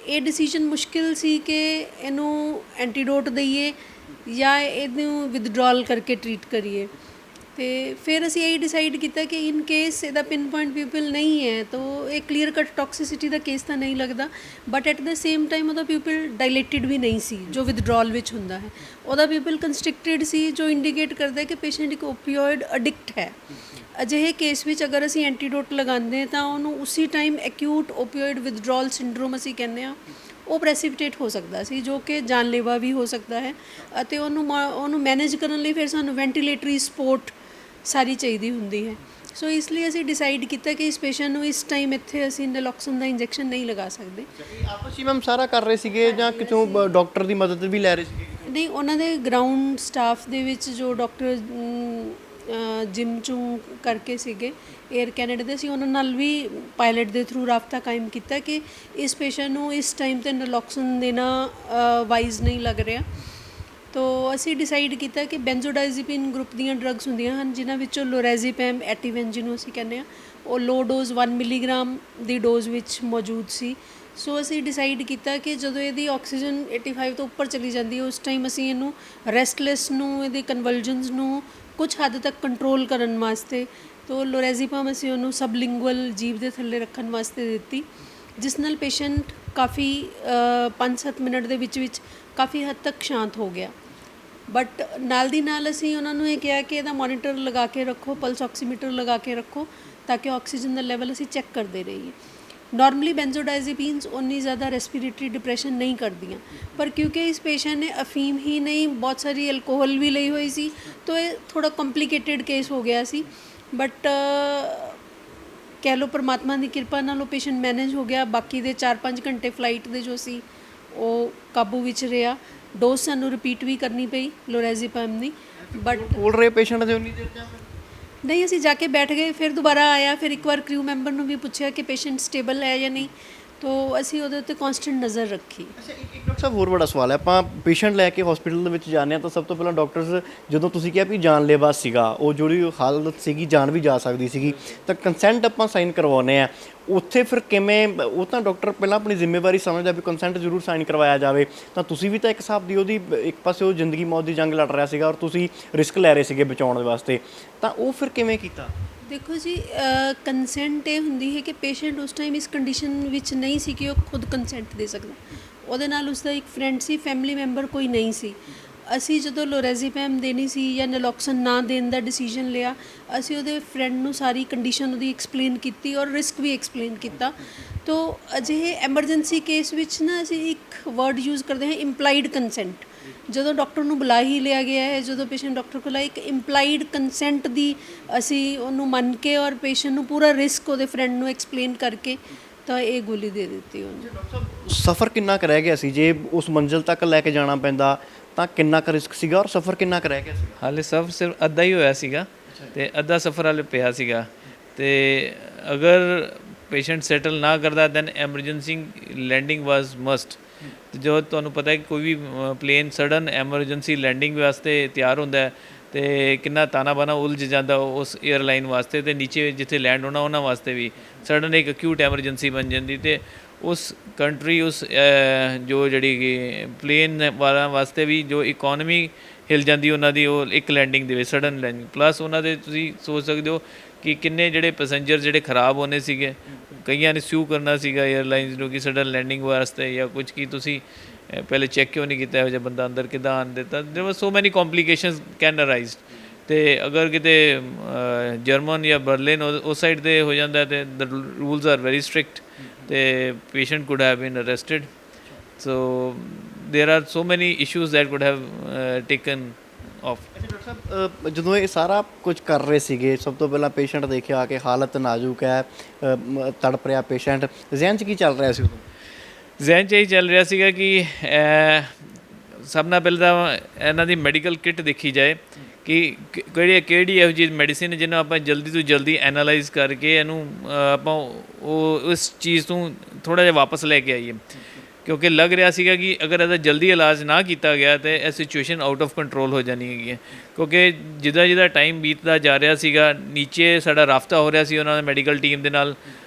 ਇਹ ਡਿਸੀਜਨ ਮੁਸ਼ਕਿਲ ਸੀ ਕਿ ਇਹਨੂੰ ਐਂਟੀਡੋਟ ਦਈਏ ਜਾਂ ਇਹਨੂੰ ਵਿਦਡਰਾਅਲ ਕਰਕੇ ਟਰੀਟ ਕਰੀਏ। ਅਤੇ ਫਿਰ ਅਸੀਂ ਇਹੀ ਡਿਸਾਈਡ ਕੀਤਾ ਕਿ ਇਨ ਕੇਸ ਇਹਦਾ ਪਿਨ ਪੁਆਇੰਟ ਪਿਊਪਲ ਨਹੀਂ ਹੈ ਤਾਂ ਇਹ ਕਲੀਅਰ ਕੱਟ ਟੌਕਸਿਸਿਟੀ ਦਾ ਕੇਸ ਤਾਂ ਨਹੀਂ ਲੱਗਦਾ, but at the same time ਉਹਦਾ ਪਿਊਪਲ ਡਾਇਲੇਟਿਡ ਵੀ ਨਹੀਂ ਸੀ ਜੋ ਵਿਦਡਰਾਅਲ ਵਿੱਚ ਹੁੰਦਾ ਹੈ। ਉਹਦਾ ਪਿਊਪਲ ਕੰਸਟ੍ਰਿਕਟਿਡ ਸੀ, ਜੋ ਇੰਡੀਕੇਟ ਕਰਦਾ ਕਿ ਪੇਸ਼ੈਂਟ ਇੱਕ ਓਪੀਓਇਡ ਅਡਿਕਟ ਹੈ। ਅਜਿਹੇ ਕੇਸ ਵਿੱਚ ਅਗਰ ਅਸੀਂ ਐਂਟੀਡੋਟ ਲਗਾਉਂਦੇ ਤਾਂ ਉਹਨੂੰ ਉਸੇ ਟਾਈਮ ਐਕਿਊਟ ਓਪੀਓਇਡ ਵਿਦਡਰਾਅਲ ਸਿੰਡਰੋਮ ਅਸੀਂ ਕਹਿੰਦੇ ਹਾਂ, ਉਹ ਪ੍ਰੈਸੀਪਿਟੇਟ ਹੋ ਸਕਦਾ ਸੀ, ਜੋ ਕਿ ਜਾਨਲੇਵਾ ਵੀ ਹੋ ਸਕਦਾ ਹੈ। ਅਤੇ ਉਹਨੂੰ ਮੈਨੇਜ ਕਰਨ ਲਈ ਫਿਰ ਸਾਨੂੰ ਵੈਂਟੀਲੇਟਰੀ ਸਪੋਰਟ ਸਾਰੀ ਚਾਹੀਦੀ ਹੁੰਦੀ ਹੈ। ਸੋ ਇਸ ਲਈ ਅਸੀਂ ਡਿਸਾਈਡ ਕੀਤਾ ਕਿ ਇਸ ਪੇਸ਼ੈਂਟ ਨੂੰ ਇਸ ਟਾਈਮ ਇੱਥੇ ਅਸੀਂ ਨੈਲੋਕਸਨ ਦਾ ਇੰਜੈਕਸ਼ਨ ਨਹੀਂ ਲਗਾ ਸਕਦੇ। ਆਪਸ ਵਿੱਚ ਮੈਮ ਸਾਰਾ ਕਰ ਰਹੇ ਸੀਗੇ ਜਾਂ ਕਿਤੋਂ ਡਾਕਟਰ ਦੀ ਮਦਦ ਵੀ ਲੈ ਰਹੇ ਸੀਗੇ? ਨਹੀਂ, ਉਹਨਾਂ ਦੇ ਗਰਾਊਂਡ ਸਟਾਫ ਦੇ ਵਿੱਚ ਜੋ ਡਾਕਟਰ ਜਿਮ 'ਚੋਂ ਕਰਕੇ ਸੀਗੇ ਏਅਰ ਕੈਨੇਡਾ ਦੇ, ਸੀ ਉਹਨਾਂ ਨਾਲ ਵੀ ਪਾਇਲਟ ਦੇ ਥਰੂ ਰਾਬਤਾ ਕਾਇਮ ਕੀਤਾ ਕਿ ਇਸ ਪੇਸ਼ੈਂਟ ਨੂੰ ਇਸ ਟਾਈਮ 'ਤੇ ਨੈਲੋਕਸਨ ਦੇਣਾ ਵਾਈਜ਼ ਨਹੀਂ ਲੱਗ ਰਿਹਾ। ਤੋ ਅਸੀਂ ਡਿਸਾਈਡ ਕੀਤਾ ਕਿ ਬੈਂਜ਼ੋਡਾਇਜ਼ੇਪਿਨ ਗਰੁੱਪ ਦੀਆਂ ਡਰੱਗਸ ਹੁੰਦੀਆਂ ਹਨ, ਜਿਨ੍ਹਾਂ ਵਿੱਚੋਂ ਲੋਰੈਜ਼ੀਪੈਮ, ਐਟੀਵੈਨ ਜਿਹਨੂੰ ਅਸੀਂ ਕਹਿੰਦੇ ਹਾਂ, ਉਹ ਲੋ ਡੋਜ਼ 1 ਮਿਲੀਗ੍ਰਾਮ ਦੀ ਡੋਜ਼ ਵਿੱਚ ਮੌਜੂਦ ਸੀ। ਸੋ ਅਸੀਂ ਡਿਸਾਈਡ ਕੀਤਾ ਕਿ ਜਦੋਂ ਇਹਦੀ ਆਕਸੀਜਨ 85 ਤੋਂ ਉੱਪਰ ਚਲੀ ਜਾਂਦੀ ਹੈ, ਉਸ ਟਾਈਮ ਅਸੀਂ ਇਹਨੂੰ ਰੈਸਟਲੈਸ ਨੂੰ, ਇਹਦੇ ਕਨਵਲਜਨਸ ਨੂੰ ਕੁਝ ਹੱਦ ਤੱਕ ਕੰਟਰੋਲ ਕਰਨ ਵਾਸਤੇ ਤੋ ਲੋਰੈਜ਼ੀਪਮ ਅਸੀਂ ਉਹਨੂੰ ਸਬਲਿੰਗੁਅਲ ਜੀਭ ਦੇ ਥੱਲੇ ਰੱਖਣ ਵਾਸਤੇ ਦਿੱਤੀ, ਜਿਸ ਨਾਲ ਪੇਸ਼ੈਂਟ ਕਾਫੀ 5-7 ਮਿੰਟ ਦੇ ਵਿੱਚ ਕਾਫੀ ਹੱਦ ਤੱਕ ਸ਼ਾਂਤ ਹੋ ਗਿਆ। ਬਟ ਨਾਲ ਦੀ ਨਾਲ ਅਸੀਂ ਉਹਨਾਂ ਨੂੰ ਇਹ ਕਿਹਾ ਕਿ ਇਹਦਾ ਮੋਨੀਟਰ ਲਗਾ ਕੇ ਰੱਖੋ, ਪਲਸ ਆਕਸੀਮੀਟਰ ਲਗਾ ਕੇ ਰੱਖੋ, ਤਾਂ ਕਿ ਆਕਸੀਜਨ ਦਾ ਲੈਵਲ ਅਸੀਂ ਚੈੱਕ ਕਰਦੇ ਰਹੀਏ। ਨਾਰਮਲੀ ਬੈਂਜ਼ੋਡਾਇਜ਼ੇਪੀਨਸ ਉਨੀ ਜ਼ਿਆਦਾ ਰੈਸਪੀਰੇਟਰੀ ਡਿਪਰੈਸ਼ਨ ਨਹੀਂ ਕਰਦੀਆਂ, ਪਰ ਕਿਉਂਕਿ ਇਸ ਪੇਸ਼ੈਂਟ ਨੇ ਅਫੀਮ ਹੀ ਨਹੀਂ, ਬਹੁਤ ਸਾਰੀ ਐਲਕੋਹਲ ਵੀ ਲਈ ਹੋਈ ਸੀ, ਤਾਂ ਇਹ ਥੋੜ੍ਹਾ ਕੰਪਲੀਕੇਟਿਡ ਕੇਸ ਹੋ ਗਿਆ ਸੀ। ਬਟ ਕਹਿ ਲਓ ਪਰਮਾਤਮਾ ਦੀ ਕਿਰਪਾ ਨਾਲ ਉਹ ਪੇਸ਼ੈਂਟ ਮੈਨੇਜ ਹੋ ਗਿਆ। ਬਾਕੀ ਦੇ 4-5 ਘੰਟੇ ਫਲਾਈਟ ਦੇ ਜੋ ਸੀ ਉਹ ਕਾਬੂ ਵਿੱਚ ਰਿਹਾ। ਡੋਜ਼ ਸਾਨੂੰ ਰਿਪੀਟ ਵੀ ਕਰਨੀ ਪਈ ਲੋਰੈਜ਼ੀਪੈਮ ਦੀ, ਬਟ ਬੋਲ ਰਹੇ ਪੇਸ਼ੈਂਟ ਦੇ ਉਨੀ ਦੇਰ ਜਾਂ ਨਹੀਂ, ਅਸੀਂ ਜਾ ਕੇ ਬੈਠ ਗਏ, ਫਿਰ ਦੁਬਾਰਾ ਆਇਆ, ਫਿਰ ਇੱਕ ਵਾਰ ਕ੍ਰਿਊ ਮੈਂਬਰ ਨੂੰ ਵੀ ਪੁੱਛਿਆ ਕਿ ਪੇਸ਼ੈਂਟ ਸਟੇਬਲ ਹੈ ਜਾਂ ਨਹੀਂ, ਤੋ ਅਸੀਂ ਉਹਦੇ ਉੱਤੇ ਕੌਨਸਟੈਂਟ ਨਜ਼ਰ ਰੱਖੀ। ਅੱਛਾ, ਇੱਕ ਡਾਕਟਰ ਸਾਹਿਬ ਹੋਰ ਬੜਾ ਸਵਾਲ ਹੈ, ਆਪਾਂ ਪੇਸ਼ੈਂਟ ਲੈ ਕੇ ਹਸਪੀਟਲ ਦੇ ਵਿੱਚ ਜਾਂਦੇ ਹਾਂ ਤਾਂ ਸਭ ਤੋਂ ਪਹਿਲਾਂ ਡਾਕਟਰਸ, ਜਦੋਂ ਤੁਸੀਂ ਕਿਹਾ ਵੀ ਜਾਨਲੇਵਾ ਸੀਗਾ, ਉਹ ਜਿਹੜੀ ਹਾਲਤ ਸੀਗੀ ਜਾਨ ਵੀ ਜਾ ਸਕਦੀ ਸੀਗੀ, ਤਾਂ ਕੰਸੈਂਟ ਆਪਾਂ ਸਾਈਨ ਕਰਵਾਉਂਦੇ ਆ, ਉੱਥੇ ਫਿਰ ਕਿਵੇਂ? ਉਹ ਤਾਂ ਡਾਕਟਰ ਪਹਿਲਾਂ ਆਪਣੀ ਜ਼ਿੰਮੇਵਾਰੀ ਸਮਝਦਾ ਵੀ ਕੰਸੈਂਟ ਜ਼ਰੂਰ ਸਾਈਨ ਕਰਵਾਇਆ ਜਾਵੇ, ਤਾਂ ਤੁਸੀਂ ਵੀ ਤਾਂ ਇੱਕ ਹਿਸਾਬ ਦੀ ਉਹਦੀ ਇੱਕ ਪਾਸੇ ਉਹ ਜ਼ਿੰਦਗੀ ਮੌਤ ਦੀ ਜੰਗ ਲੜ ਰਿਹਾ ਸੀਗਾ ਔਰ ਤੁਸੀਂ ਰਿਸਕ ਲੈ ਰਹੇ ਸੀਗੇ ਬਚਾਉਣ ਦੇ ਵਾਸਤੇ, ਤਾਂ ਉਹ ਫਿਰ ਕਿਵੇਂ ਕੀਤਾ? ਦੇਖੋ ਜੀ, ਕੰਸੈਂਟ ਇਹ ਹੁੰਦੀ ਹੈ ਕਿ ਪੇਸ਼ੈਂਟ ਉਸ ਟਾਈਮ ਇਸ ਕੰਡੀਸ਼ਨ ਵਿੱਚ ਨਹੀਂ ਸੀ ਕਿ ਉਹ ਖੁਦ ਕੰਸੈਂਟ ਦੇ ਸਕਦਾ। ਉਹਦੇ ਨਾਲ ਉਸਦਾ ਇੱਕ ਫਰੈਂਡ ਸੀ, ਫੈਮਿਲੀ ਮੈਂਬਰ ਕੋਈ ਨਹੀਂ ਸੀ। ਅਸੀਂ ਜਦੋਂ ਲੋਰੈਜ਼ੀਪੈਮ ਦੇਣੀ ਸੀ ਜਾਂ ਨੈਲੋਕਸਨ ਨਾ ਦੇਣ ਦਾ ਡਿਸੀਜਨ ਲਿਆ, ਅਸੀਂ ਉਹਦੇ ਫਰੈਂਡ ਨੂੰ ਸਾਰੀ ਕੰਡੀਸ਼ਨ ਉਹਦੀ ਐਕਸਪਲੇਨ ਕੀਤੀ ਔਰ ਰਿਸਕ ਵੀ ਐਕਸਪਲੇਨ ਕੀਤਾ। ਤੋ ਅਜਿਹੇ ਐਮਰਜੈਂਸੀ ਕੇਸ ਵਿੱਚ ਨਾ ਅਸੀਂ ਇੱਕ ਵਰਡ ਯੂਜ਼ ਕਰਦੇ ਹਾਂ, ਇੰਪਲਾਈਡ ਕੰਸੈਂਟ। ਜਦੋਂ ਡਾਕਟਰ ਨੂੰ ਬੁਲਾ ਹੀ ਲਿਆ ਗਿਆ ਹੈ, ਜਦੋਂ ਪੇਸ਼ੈਂਟ ਡਾਕਟਰ ਕੋਲ ਆਏ, ਇੱਕ ਇੰਪਲਾਈਡ ਕੰਸੈਂਟ ਦੀ ਅਸੀਂ ਉਹਨੂੰ ਮੰਨ ਕੇ ਔਰ ਪੇਸ਼ੈਂਟ ਨੂੰ ਪੂਰਾ ਰਿਸਕ ਉਹਦੇ ਫਰੈਂਡ ਨੂੰ ਐਕਸਪਲੇਨ ਕਰਕੇ ਤਾਂ ਇਹ ਗੋਲੀ ਦੇ ਦਿੱਤੀ ਉਹਨੂੰ। ਸਫ਼ਰ ਕਿੰਨਾ ਕੁ ਰਹਿ ਗਿਆ ਸੀ? ਜੇ ਉਸ ਮੰਜ਼ਿਲ ਤੱਕ ਲੈ ਕੇ ਜਾਣਾ ਪੈਂਦਾ ਤਾਂ ਕਿੰਨਾ ਕੁ ਰਿਸਕ ਸੀਗਾ ਔਰ ਸਫ਼ਰ ਕਿੰਨਾ ਕੁ ਰਹਿ ਗਿਆ ਸੀ? ਹਾਲੇ ਸਫ਼ਰ ਸਿਰਫ ਅੱਧਾ ਹੀ ਹੋਇਆ ਸੀਗਾ ਤੇ ਅੱਧਾ ਸਫ਼ਰ ਹਾਲੇ ਪਿਆ ਸੀਗਾ। ਤੇ ਅਗਰ ਪੇਸ਼ੈਂਟ ਸੈਟਲ ਨਾ ਕਰਦਾ ਦੈਨ ਐਮਰਜੈਂਸੀ ਲੈਂਡਿੰਗ ਵਾਜ਼ ਮਸਟ। ਤੇ ਜੋ ਤੁਹਾਨੂੰ ਪਤਾ ਹੈ ਕਿ ਕੋਈ ਵੀ ਪਲੇਨ ਸਡਨ ਐਮਰਜੈਂਸੀ ਲੈਂਡਿੰਗ ਵਾਸਤੇ ਤਿਆਰ ਹੁੰਦਾ ਹੈ ਤੇ ਕਿੰਨਾ ਤਾਣਾ ਬਾਣਾ ਉਲਝ ਜਾਂਦਾ ਉਸ ਏਅਰਲਾਈਨ ਵਾਸਤੇ, ਤੇ ਨੀਚੇ ਜਿੱਥੇ ਲੈਂਡ ਹੋਣਾ ਉਹਨਾਂ ਵਾਸਤੇ ਵੀ ਸਡਨ ਇੱਕ ਅਕਿਊਟ ਐਮਰਜੈਂਸੀ ਬਣ ਜਾਂਦੀ। ਤੇ ਉਸ ਕੰਟਰੀ ਉਸ ਜੋ ਜਿਹੜੀ ਕਿ ਪਲੇਨ ਵਾਲਿਆਂ ਵਾਸਤੇ ਵੀ ਜੋ ਇਕੋਨਮੀ ਹਿਲ ਜਾਂਦੀ ਉਹਨਾਂ ਦੀ ਉਹ ਇੱਕ ਲੈਂਡਿੰਗ ਦੇ ਵਿੱਚ, ਸਡਨ ਲੈਂਡਿੰਗ। ਪਲੱਸ ਉਹਨਾਂ ਦੇ ਤੁਸੀਂ ਸੋਚ ਸਕਦੇ ਹੋ ਕਿ ਕਿੰਨੇ ਜਿਹੜੇ ਪੈਸੇਂਜਰ ਜਿਹੜੇ ਖ਼ਰਾਬ ਹੋਣੇ ਸੀਗੇ। ਕਈਆਂ ਨੇ ਸੂ ਕਰਨਾ ਸੀਗਾ ਏਅਰਲਾਈਨਸ ਨੂੰ ਕਿ ਸਡਨ ਲੈਂਡਿੰਗ ਵਾਸਤੇ ਜਾਂ ਕੁਝ, ਕੀ ਤੁਸੀਂ ਪਹਿਲੇ ਚੈੱਕ ਕਿਉਂ ਨਹੀਂ ਕੀਤਾ, ਇਹੋ ਜਿਹਾ ਬੰਦਾ ਅੰਦਰ ਕਿੱਦਾਂ ਆਉਣ ਦਿੱਤਾ। ਦੇਰ ਵਾਜ਼ ਸੋ ਮੈਨੀ ਕੰਪਲੀਕੇਸ਼ਨਸ ਕੈਨ ਅਰਾਈਜ਼। ਤੇ ਅਗਰ ਕਿਤੇ ਜਰਮਨ ਜਾਂ ਬਰਲਿਨ ਉਸ ਸਾਈਡ 'ਤੇ ਹੋ ਜਾਂਦਾ ਤੇ the rules are very strict ਤੇ patient could have been arrested. So there are so many issues that could have taken off. Doctor ਸਾਹਿਬ, ਜਦੋਂ ਇਹ ਸਾਰਾ ਕੁਝ ਕਰ ਰਹੇ ਸੀਗੇ, ਸਭ ਤੋਂ ਪਹਿਲਾਂ ਪੇਸ਼ੈਂਟ ਦੇਖਿਆ ਕਿ ਹਾਲਤ ਨਾਜ਼ੁਕ ਹੈ, ਤੜਪ ਰਿਹਾ ਪੇਸ਼ੈਂਟ, ਜ਼ਿਹਨ 'ਚ ਕੀ ਚੱਲ ਰਿਹਾ ਸੀ ਉਦੋਂ? ਜ਼ਹਿਨ 'ਚ ਇਹ ਚੱਲ ਰਿਹਾ ਸੀਗਾ ਕਿ ਸਭ ਨਾਲ ਪਹਿਲਾਂ ਤਾਂ ਇਹਨਾਂ ਦੀ ਮੈਡੀਕਲ ਕਿੱਟ ਦੇਖੀ ਜਾਏ ਕਿ ਕਿਹੜੀ ਇਹੋ ਜਿਹੀ ਮੈਡੀਸਿਨ ਜਿਹਨੂੰ ਆਪਾਂ ਜਲਦੀ ਤੋਂ ਜਲਦੀ ਐਨਾਲਾਈਜ਼ ਕਰਕੇ ਇਹਨੂੰ ਆਪਾਂ ਉਹ ਉਸ ਚੀਜ਼ ਤੋਂ ਥੋੜ੍ਹਾ ਜਿਹਾ ਵਾਪਸ ਲੈ ਕੇ ਆਈਏ। ਕਿਉਂਕਿ ਲੱਗ ਰਿਹਾ ਸੀਗਾ ਕਿ ਅਗਰ ਇਹਦਾ ਜਲਦੀ ਇਲਾਜ ਨਾ ਕੀਤਾ ਗਿਆ ਤਾਂ ਇਹ ਸਿਚੁਏਸ਼ਨ ਆਊਟ ਆਫ ਕੰਟਰੋਲ ਹੋ ਜਾਣੀ ਹੈਗੀ ਹੈ। ਕਿਉਂਕਿ ਜਿੱਦਾਂ ਟਾਈਮ ਬੀਤਦਾ ਜਾ ਰਿਹਾ ਸੀਗਾ, ਨੀਚੇ ਸਾਡਾ ਰਾਬਤਾ ਹੋ ਰਿਹਾ ਸੀ ਉਹਨਾਂ ਦੇ ਮੈਡੀਕਲ ਟੀਮ ਦੇ ਨਾਲ।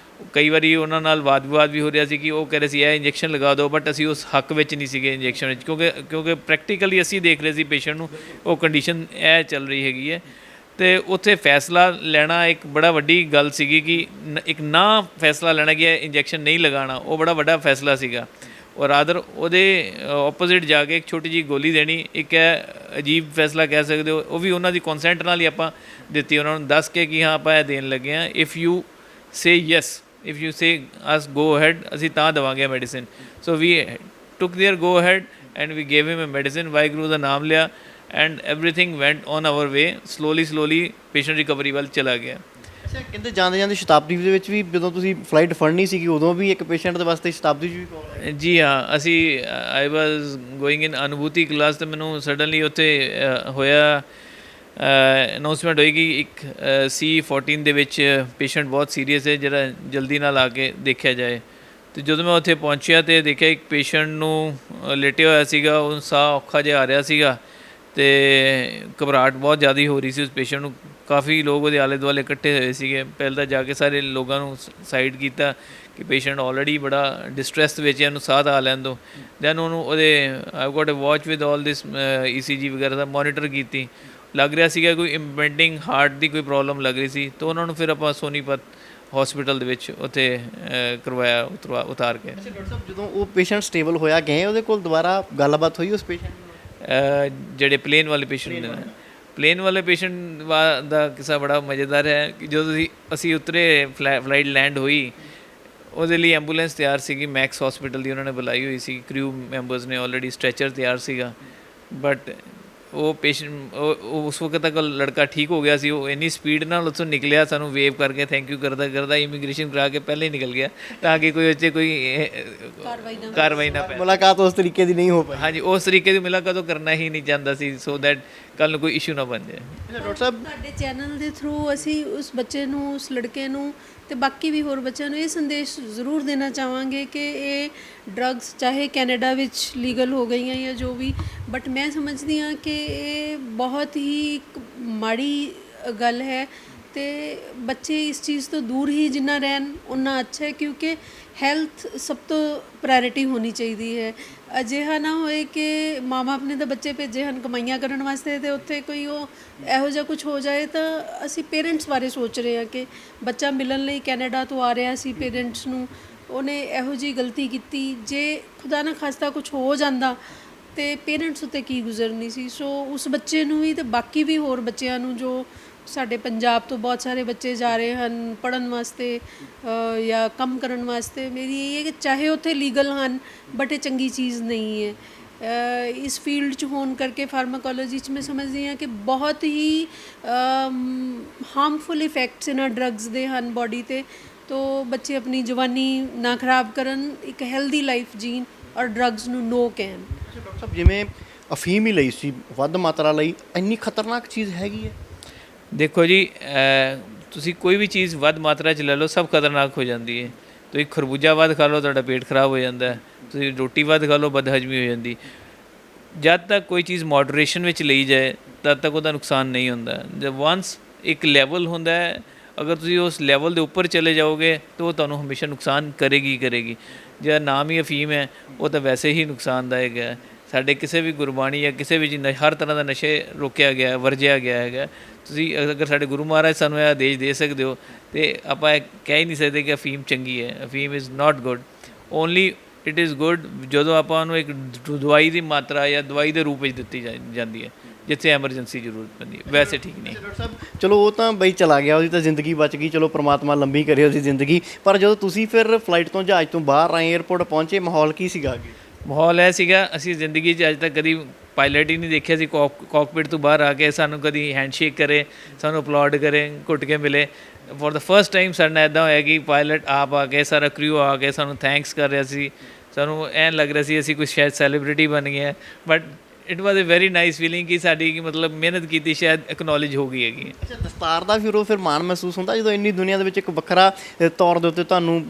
ਕਈ ਵਾਰੀ ਉਹਨਾਂ ਨਾਲ ਵਾਦ ਵਿਵਾਦ ਵੀ ਹੋ ਰਿਹਾ ਸੀ ਕਿ ਉਹ ਕਹਿ ਰਹੇ ਸੀ ਇਹ ਇੰਜੈਕਸ਼ਨ ਲਗਾ ਦਿਓ, ਬਟ ਅਸੀਂ ਉਸ ਹੱਕ ਵਿੱਚ ਨਹੀਂ ਸੀਗੇ ਇੰਜੈਕਸ਼ਨ ਵਿੱਚ, ਕਿਉਂਕਿ ਪ੍ਰੈਕਟੀਕਲੀ ਅਸੀਂ ਦੇਖ ਰਹੇ ਸੀ ਪੇਸ਼ੈਂਟ ਨੂੰ ਉਹ ਕੰਡੀਸ਼ਨ ਇਹ ਚੱਲ ਰਹੀ ਹੈਗੀ ਹੈ। ਤੇ ਉੱਥੇ ਫੈਸਲਾ ਲੈਣਾ ਇੱਕ ਬੜਾ ਵੱਡੀ ਗੱਲ ਸੀਗੀ ਕਿ ਇੱਕ ਨਾ ਫੈਸਲਾ ਲੈਣਾ ਕਿ ਇੰਜੈਕਸ਼ਨ ਨਹੀਂ ਲਗਾਉਣਾ, ਉਹ ਬੜਾ ਵੱਡਾ ਫੈਸਲਾ ਸੀਗਾ। ਔਰ ਆਦਰ ਉਹਦੇ ਆਪੋਜ਼ਿਟ ਜਾ ਕੇ ਇੱਕ ਛੋਟੀ ਜਿਹੀ ਗੋਲੀ ਦੇਣੀ ਇੱਕ ਅਜੀਬ ਫੈਸਲਾ ਕਹਿ ਸਕਦੇ ਹੋ। ਉਹ ਵੀ ਉਹਨਾਂ ਦੀ ਕਨਸੈਂਟ ਨਾਲ ਹੀ ਆਪਾਂ ਦਿੱਤੀ, ਉਹਨਾਂ ਨੂੰ ਦੱਸ ਕੇ ਕਿ ਹਾਂ ਆਪਾਂ ਇਹ ਦੇਣ ਲੱਗੇ ਹਾਂ। If you say yes, if you say us go ahead, ਅਸੀਂ ਤਾਂ ਦੇਵਾਂਗੇ medicine. So we took there go ahead and we gave him a medicine. Waheguru ਦਾ ਨਾਮ ਲਿਆ and everything went on our way. Slowly patient recovery ਵੱਲ ਚਲਾ ਗਿਆ। ਅੱਛਾ, ਕਹਿੰਦੇ ਜਾਂਦੇ ਸ਼ਤਾਬਦੀ ਦੇ ਵਿੱਚ ਵੀ ਜਦੋਂ ਤੁਸੀਂ ਫਲਾਈਟ ਫੜਨੀ ਸੀਗੀ ਉਦੋਂ ਵੀ ਇੱਕ ਪੇਸ਼ੈਂਟ ਦੇ ਵਾਸਤੇ ਸ਼ਤਾਬਦੀ 'ਚ ਵੀ ਕਾਲ ਆਈ? ਜੀ ਹਾਂ, ਅਸੀਂ ਆਈ ਵਾਜ਼ ਗੋਇੰਗ ਇਨ ਅਨੁਭੂਤੀ ਕਲਾਸ ਤੇ ਮੈਨੂੰ ਸਡਨਲੀ ਉੱਥੇ ਹੋਇਆ ਅਨਾਊਂਸਮੈਂਟ ਹੋਈ ਕਿ ਇੱਕ C-14 ਦੇ ਵਿੱਚ ਪੇਸ਼ੈਂਟ ਬਹੁਤ ਸੀਰੀਅਸ ਹੈ, ਜਿਹੜਾ ਜਲਦੀ ਨਾਲ ਆ ਕੇ ਦੇਖਿਆ ਜਾਏ। ਅਤੇ ਜਦੋਂ ਮੈਂ ਉੱਥੇ ਪਹੁੰਚਿਆ ਅਤੇ ਦੇਖਿਆ ਇੱਕ ਪੇਸ਼ੈਂਟ ਨੂੰ ਲੇਟਿਆ ਹੋਇਆ ਸੀਗਾ, ਉਹ ਸਾਹ ਔਖਾ ਜਿਹਾ ਆ ਰਿਹਾ ਸੀਗਾ ਅਤੇ ਘਬਰਾਹਟ ਬਹੁਤ ਜ਼ਿਆਦਾ ਹੋ ਰਹੀ ਸੀ ਉਸ ਪੇਸ਼ੈਂਟ ਨੂੰ। ਕਾਫੀ ਲੋਕ ਉਹਦੇ ਆਲੇ ਦੁਆਲੇ ਇਕੱਠੇ ਹੋਏ ਸੀਗੇ। ਪਹਿਲਾਂ ਤਾਂ ਜਾ ਕੇ ਸਾਰੇ ਲੋਕਾਂ ਨੂੰ ਸਾਈਡ ਕੀਤਾ ਕਿ ਪੇਸ਼ੈਂਟ ਆਲਰੇਡੀ ਬੜਾ ਡਿਸਟਰੈਸ ਵਿੱਚ ਹੈ, ਇਹਨੂੰ ਸਾਹ ਤਾਂ ਆ ਲੈਣ ਦਿਓ। ਦੈਨ ਉਹਨੂੰ ਉਹਦੇ I got a watch with all this ECG ਵਗੈਰਾ ਦਾ ਮੋਨੀਟਰ ਕੀਤੀ। ਲੱਗ ਰਿਹਾ ਸੀਗਾ ਕੋਈ ਇੰਪੈਂਡਿੰਗ ਹਾਰਟ ਦੀ ਕੋਈ ਪ੍ਰੋਬਲਮ ਲੱਗ ਰਹੀ ਸੀ। ਤਾਂ ਉਹਨਾਂ ਨੂੰ ਫਿਰ ਆਪਾਂ ਸੋਨੀਪਤ ਹਸਪੀਟਲ ਦੇ ਵਿੱਚ ਉੱਥੇ ਕਰਵਾਇਆ ਉਤਾਰ ਕੇ। ਡਾਕਟਰ ਸਾਹਿਬ, ਜਦੋਂ ਉਹ ਪੇਸ਼ੈਂਟ ਸਟੇਬਲ ਹੋਇਆ ਗਏ ਉਹਦੇ ਕੋਲ ਦੁਬਾਰਾ ਗੱਲਬਾਤ ਹੋਈ ਉਸ ਪੇਸ਼ੈਂਟ ਨਾਲ? ਜਿਹੜੇ ਪਲੇਨ ਵਾਲੇ ਪੇਸ਼ੈਂਟ ਨੇ, ਪਲੇਨ ਵਾਲੇ ਪੇਸ਼ੈਂਟ ਦਾ ਕਿੱਸਾ ਬੜਾ ਮਜ਼ੇਦਾਰ ਹੈ ਕਿ ਜਦੋਂ ਅਸੀਂ ਉਤਰੇ ਫਲਾਈਟ ਲੈਂਡ ਹੋਈ, ਉਹਦੇ ਲਈ ਐਂਬੂਲੈਂਸ ਤਿਆਰ ਸੀਗੀ ਮੈਕਸ ਹਸਪੀਟਲ ਦੀ, ਉਹਨਾਂ ਨੇ ਬੁਲਾਈ ਹੋਈ ਸੀ। ਕ੍ਰਿਊ ਮੈਂਬਰਸ ਨੇ ਆਲਰੇਡੀ ਸਟ੍ਰੈਚਰ ਤਿਆਰ ਸੀਗਾ। ਬਟ ਉਹ ਪੇਸ਼ੈਂਟ ਉਸ ਵਕਤ ਤੱਕ ਲੜਕਾ ਠੀਕ ਹੋ ਗਿਆ ਸੀ। ਉਹ ਇੰਨੀ ਸਪੀਡ ਨਾਲ ਉੱਥੋਂ ਨਿਕਲਿਆ, ਸਾਨੂੰ ਵੇਵ ਕਰਕੇ ਥੈਂਕ ਯੂ ਕਰਦਾ ਇਮੀਗ੍ਰੇਸ਼ਨ ਕਰਾ ਕੇ ਪਹਿਲੇ ਹੀ ਨਿਕਲ ਗਿਆ ਤਾਂ ਕਿ ਕੋਈ ਉੱਥੇ ਕੋਈ ਕਾਰਵਾਈ ਨਾ ਪੈ। ਮੁਲਾਕਾਤ ਉਸ ਤਰੀਕੇ ਦੀ ਨਹੀਂ ਹੋ ਪਾਈ? ਹਾਂਜੀ, ਉਸ ਤਰੀਕੇ ਦੀ ਮੁਲਾਕਾਤ ਉਹ ਕਰਨਾ ਹੀ ਨਹੀਂ ਚਾਹੁੰਦਾ ਸੀ, ਸੋ ਦੈਟ ਕੱਲ੍ਹ ਨੂੰ ਕੋਈ ਇਸ਼ੂ ਨਾ ਬਣ ਜਾਏ। ਡਾਕਟਰ ਸਾਹਿਬ, ਸਾਡੇ ਚੈਨਲ ਦੇ ਥਰੂ ਅਸੀਂ ਉਸ ਬੱਚੇ ਨੂੰ, ਉਸ ਲੜਕੇ ਨੂੰ ਤੇ ਬਾਕੀ ਵੀ ਹੋਰ ਬੱਚਿਆਂ ਨੂੰ ਇਹ ਸੰਦੇਸ਼ ਜ਼ਰੂਰ ਦੇਣਾ ਚਾਹਾਂਗੇ ਕਿ ਇਹ ਡਰੱਗਸ ਚਾਹੇ ਕੈਨੇਡਾ ਵਿੱਚ ਲੀਗਲ ਹੋ ਗਈਆਂ ਜਾਂ ਜੋ ਵੀ, ਬਟ ਮੈਂ ਸਮਝਦੀ ਹਾਂ ਕਿ ਇਹ ਬਹੁਤ ਹੀ ਇੱਕ ਮਾੜੀ ਗੱਲ ਹੈ ਤੇ ਬੱਚੇ ਇਸ ਚੀਜ਼ ਤੋਂ ਦੂਰ ਹੀ ਜਿੰਨਾ ਰਹਿਣ ਉਨਾ ਅੱਛਾ ਹੈ, ਕਿਉਂਕਿ ਹੈਲਥ ਸਭ ਤੋਂ ਪ੍ਰਾਇੋਰਟੀ ਹੋਣੀ ਚਾਹੀਦੀ ਹੈ। ਅਜਿਹਾ ਨਾ ਹੋਏ ਕਿ ਮਾਂ ਬਾਪ ਨੇ ਤਾਂ ਬੱਚੇ ਭੇਜੇ ਹਨ ਕਮਾਈਆਂ ਕਰਨ ਵਾਸਤੇ ਅਤੇ ਉੱਥੇ ਕੋਈ ਉਹ ਇਹੋ ਜਿਹਾ ਕੁਝ ਹੋ ਜਾਏ ਤਾਂ ਅਸੀਂ ਪੇਰੈਂਟਸ ਬਾਰੇ ਸੋਚ ਰਹੇ ਹਾਂ ਕਿ ਬੱਚਾ ਮਿਲਣ ਲਈ ਕੈਨੇਡਾ ਤੋਂ ਆ ਰਿਹਾ ਸੀ ਪੇਰੈਂਟਸ ਨੂੰ, ਉਹਨੇ ਇਹੋ ਜਿਹੀ ਗਲਤੀ ਕੀਤੀ, ਜੇ ਖੁਦਾ ਨਾ ਖਾਸਤਾ ਕੁਝ ਹੋ ਜਾਂਦਾ ਤੇ ਪੇਰੈਂਟਸ ਉੱਤੇ ਕੀ ਗੁਜ਼ਰਨੀ ਸੀ। ਸੋ ਉਸ ਬੱਚੇ ਨੂੰ ਵੀ ਤੇ ਬਾਕੀ ਵੀ ਹੋਰ ਬੱਚਿਆਂ ਨੂੰ ਜੋ ਸਾਡੇ ਪੰਜਾਬ ਤੋਂ ਬਹੁਤ ਸਾਰੇ ਬੱਚੇ ਜਾ ਰਹੇ ਹਨ ਪੜ੍ਹਨ ਵਾਸਤੇ ਜਾਂ ਕੰਮ ਕਰਨ ਵਾਸਤੇ, ਮੇਰੀ ਇਹ ਹੈ ਕਿ ਚਾਹੇ ਉੱਥੇ ਲੀਗਲ ਹਨ ਬਟ ਇਹ ਚੰਗੀ ਚੀਜ਼ ਨਹੀਂ ਹੈ। ਇਸ ਫੀਲਡ 'ਚ ਹੋਣ ਕਰਕੇ ਫਾਰਮਾਕੋਲੋਜੀ 'ਚ ਮੈਂ ਸਮਝਦੀ ਹਾਂ ਕਿ ਬਹੁਤ ਹੀ ਹਾਰਮਫੁਲ ਇਫੈਕਟਸ ਇਹਨਾਂ ਡਰੱਗਸ ਦੇ ਹਨ ਬੋਡੀ 'ਤੇ। ਤੋ ਬੱਚੇ ਆਪਣੀ ਜਵਾਨੀ ਨਾ ਖਰਾਬ ਕਰਨ, ਇੱਕ ਹੈਲਦੀ ਲਾਈਫ ਜੀਣ ਔਰ ਡਰੱਗਸ ਨੂੰ ਨੋ ਕਹਿਣ। ਡਾਕਟਰ ਸਾਹਿਬ, ਜਿਵੇਂ ਅਫੀਮ ਹੀ ਲਈ ਸੀ ਵੱਧ ਮਾਤਰਾ ਲਈ, ਇੰਨੀ ਖਤਰਨਾਕ ਚੀਜ਼ ਹੈਗੀ ਹੈ? ਦੇਖੋ ਜੀ, ਤੁਸੀਂ ਕੋਈ ਵੀ ਚੀਜ਼ ਵੱਧ ਮਾਤਰਾ 'ਚ ਲੈ ਲਓ, ਸਭ ਖਤਰਨਾਕ ਹੋ ਜਾਂਦੀ ਹੈ। ਤੁਸੀਂ ਖਰਬੂਜਾ ਵੱਧ ਖਾ ਲਓ, ਤੁਹਾਡਾ ਪੇਟ ਖਰਾਬ ਹੋ ਜਾਂਦਾ। ਤੁਸੀਂ ਰੋਟੀ ਵੱਧ ਖਾ ਲਓ, ਬਦਹਜ਼ਮੀ ਹੋ ਜਾਂਦੀ। ਜਦ ਤੱਕ ਕੋਈ ਚੀਜ਼ ਮੋਡਰੇਸ਼ਨ ਵਿੱਚ ਲਈ ਜਾਏ ਤਦ ਤੱਕ ਉਹਦਾ ਨੁਕਸਾਨ ਨਹੀਂ ਹੁੰਦਾ। ਜਦ ਵਾਂਸ ਇੱਕ ਲੈਵਲ ਹੁੰਦਾ ਹੈ, ਅਗਰ ਤੁਸੀਂ ਉਸ ਲੈਵਲ ਦੇ ਉੱਪਰ ਚਲੇ ਜਾਓਗੇ ਤਾਂ ਉਹ ਤੁਹਾਨੂੰ ਹਮੇਸ਼ਾ ਨੁਕਸਾਨ ਕਰੇਗੀ ਕਰੇਗੀ। ਜਿਹੜਾ ਨਾਮ ਹੀ ਅਫੀਮ ਹੈ ਉਹ ਤਾਂ ਵੈਸੇ ਹੀ ਨੁਕਸਾਨਦਾਇਕ ਹੈ। ਸਾਡੇ ਕਿਸੇ ਵੀ ਗੁਰਬਾਣੀ ਜਾਂ ਕਿਸੇ ਵੀ ਹਰ ਤਰ੍ਹਾਂ ਦਾ ਨਸ਼ੇ ਰੋਕਿਆ ਗਿਆ, ਵਰਜਿਆ ਗਿਆ ਹੈਗਾ। ਤੁਸੀਂ ਅਗਰ ਸਾਡੇ ਗੁਰੂ ਮਹਾਰਾਜ ਸਾਨੂੰ ਇਹ ਆਦੇਸ਼ ਦੇ ਸਕਦੇ ਹੋ ਤੇ ਆਪਾਂ ਇਹ ਕਹਿ ਹੀ ਨਹੀਂ ਸਕਦੇ ਕਿ ਅਫੀਮ ਚੰਗੀ ਹੈ। ਅਫੀਮ is not good, only it is good ਜਦੋਂ ਆਪਾਂ ਉਹਨੂੰ ਇੱਕ ਦਵਾਈ ਦੀ ਮਾਤਰਾ ਜਾਂ ਦਵਾਈ ਦੇ ਰੂਪ ਵਿੱਚ ਦਿੱਤੀ ਜਾਂਦੀ ਹੈ, ਜਿੱਥੇ ਐਮਰਜੈਂਸੀ ਜ਼ਰੂਰਤ ਪੈਂਦੀ ਹੈ। ਵੈਸੇ ਠੀਕ ਨਹੀਂ। ਡਾਕਟਰ ਸਾਹਿਬ, ਚਲੋ ਉਹ ਤਾਂ ਬਈ ਚਲਾ ਗਿਆ, ਉਹਦੀ ਤਾਂ ਜ਼ਿੰਦਗੀ ਬਚ ਗਈ, ਚਲੋ ਪ੍ਰਮਾਤਮਾ ਲੰਬੀ ਕਰੇ ਉਹਦੀ ਜ਼ਿੰਦਗੀ। ਪਰ ਜਦੋਂ ਤੁਸੀਂ ਫਿਰ ਫਲਾਈਟ ਤੋਂ ਜਹਾਜ਼ ਤੋਂ ਬਾਹਰ ਆਏ, ਏਅਰਪੋਰਟ ਪਹੁੰਚੇ, ਮਾਹੌਲ ਕੀ ਸੀਗਾ ਅੱਗੇ? ਮਾਹੌਲ ਇਹ ਸੀਗਾ, ਅਸੀਂ ਜ਼ਿੰਦਗੀ 'ਚ ਅੱਜ ਤੱਕ ਕਦੀ ਪਾਇਲਟ ਹੀ ਨਹੀਂ ਦੇਖਿਆ ਸੀ। ਕਾਕਪਿਟ ਤੋਂ ਬਾਹਰ ਆ ਕੇ ਸਾਨੂੰ ਕਦੀ ਹੈਂਡਸ਼ੇਕ ਕਰੇ, ਸਾਨੂੰ ਅਪਲਾਉਡ ਕਰੇ, ਘੁੱਟ ਕੇ ਮਿਲੇ। ਫੋਰ ਦਾ ਫਸਟ ਟਾਈਮ ਸਾਡੇ ਨਾਲ ਇੱਦਾਂ ਹੋਇਆ ਕਿ ਪਾਇਲਟ ਆਪ ਆ ਕੇ, ਸਾਰਾ ਕ੍ਰਿਊ ਆ ਕੇ ਸਾਨੂੰ ਥੈਂਕਸ ਕਰ ਰਿਹਾ ਸੀ। ਸਾਨੂੰ ਐਂ ਲੱਗ ਰਿਹਾ ਸੀ ਅਸੀਂ ਕੁਛ ਸ਼ਾਇਦ ਸੈਲੀਬ੍ਰਿਟੀ ਬਣ ਗਏ ਹਾਂ। But it was a very nice feeling ਕਿ ਸਾਡੀ ਮਤਲਬ ਮਿਹਨਤ ਕੀਤੀ ਸ਼ਾਇਦ ਐਕਨੋਲੇਜ ਹੋ ਗਈ ਹੈਗੀ। ਅੱਛਾ, ਦਸਤਾਰ ਦਾ ਫਿਰ ਮਾਣ ਮਹਿਸੂਸ ਹੁੰਦਾ ਜਦੋਂ ਇੰਨੀ ਦੁਨੀਆ ਦੇ ਵਿੱਚ ਇੱਕ ਵੱਖਰਾ ਤੌਰ ਦੇ ਉੱਤੇ ਤੁਹਾਨੂੰ